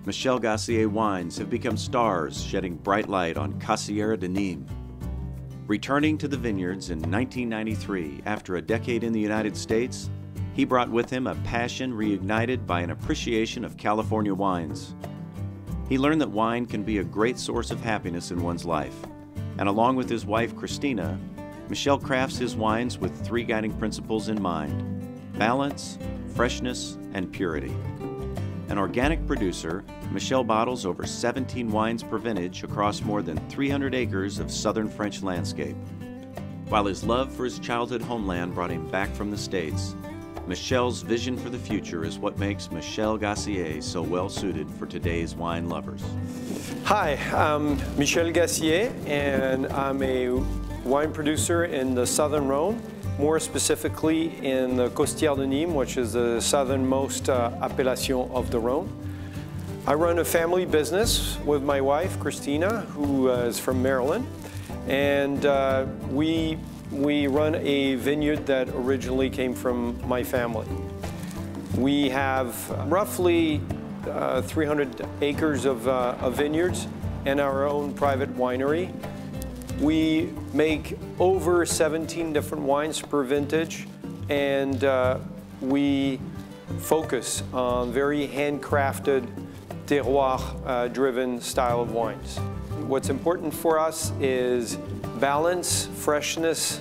Michel Gassier wines have become stars, shedding bright light on Cassière de Nîmes. Returning to the vineyards in 1993 after a decade in the United States, he brought with him a passion reignited by an appreciation of California wines. He learned that wine can be a great source of happiness in one's life, and along with his wife Christina, Michel crafts his wines with three guiding principles in mind: balance, freshness, and purity. An organic producer, Michel bottles over 17 wines per vintage across more than 300 acres of southern French landscape. While his love for his childhood homeland brought him back from the States, Michel's vision for the future is what makes Michel Gassier so well suited for today's wine lovers. Hi, I'm Michel Gassier, and I'm a wine producer in the Southern Rhone, more specifically in the Cassière de Nîmes, which is the southernmost appellation of the Rhone. I run a family business with my wife, Christina, who is from Maryland, and we run a vineyard that originally came from my family. We have roughly 300 acres of vineyards and our own private winery. We make over 17 different wines per vintage, and we focus on very handcrafted, terroir-driven style of wines. What's important for us is balance, freshness,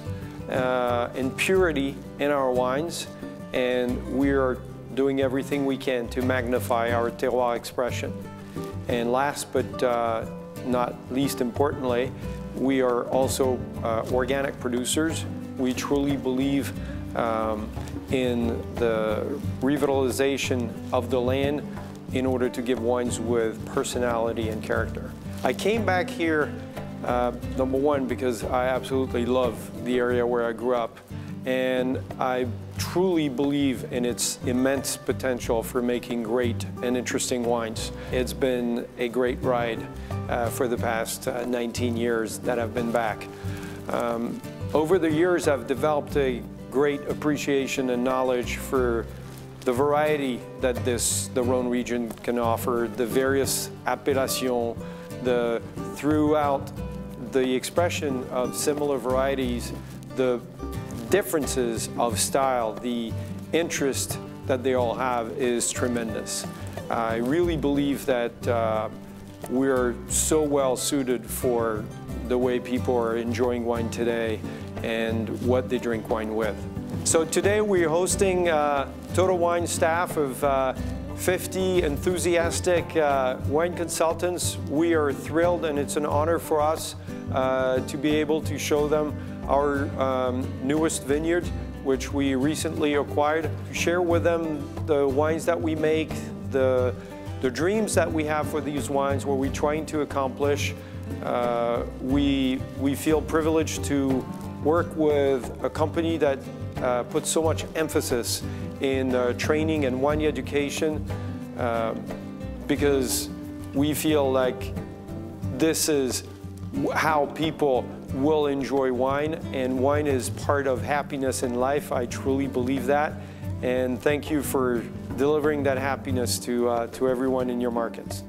and purity in our wines, and we are doing everything we can to magnify our terroir expression. And last but not least importantly, we are also organic producers. We truly believe in the revitalization of the land in order to give wines with personality and character. I came back here, number one, because I absolutely love the area where I grew up, and I truly believe in its immense potential for making great and interesting wines. It's been a great ride for the past 19 years that I've been back. Over the years, I've developed a great appreciation and knowledge for the variety that the Rhone region can offer, the various appellations, throughout the expression of similar varieties, the differences of style, the interest that they all have is tremendous. I really believe that we're so well suited for the way people are enjoying wine today and what they drink wine with. So today we're hosting Total Wine staff of 50 enthusiastic wine consultants. We are thrilled, and it's an honor for us to be able to show them our newest vineyard, which we recently acquired, to share with them the wines that we make, the dreams that we have for these wines, what we're trying to accomplish. We feel privileged to work with a company that puts so much emphasis in training and wine education, because we feel like this is how people will enjoy wine, and wine is part of happiness in life. I truly believe that, and thank you for delivering that happiness to everyone in your markets.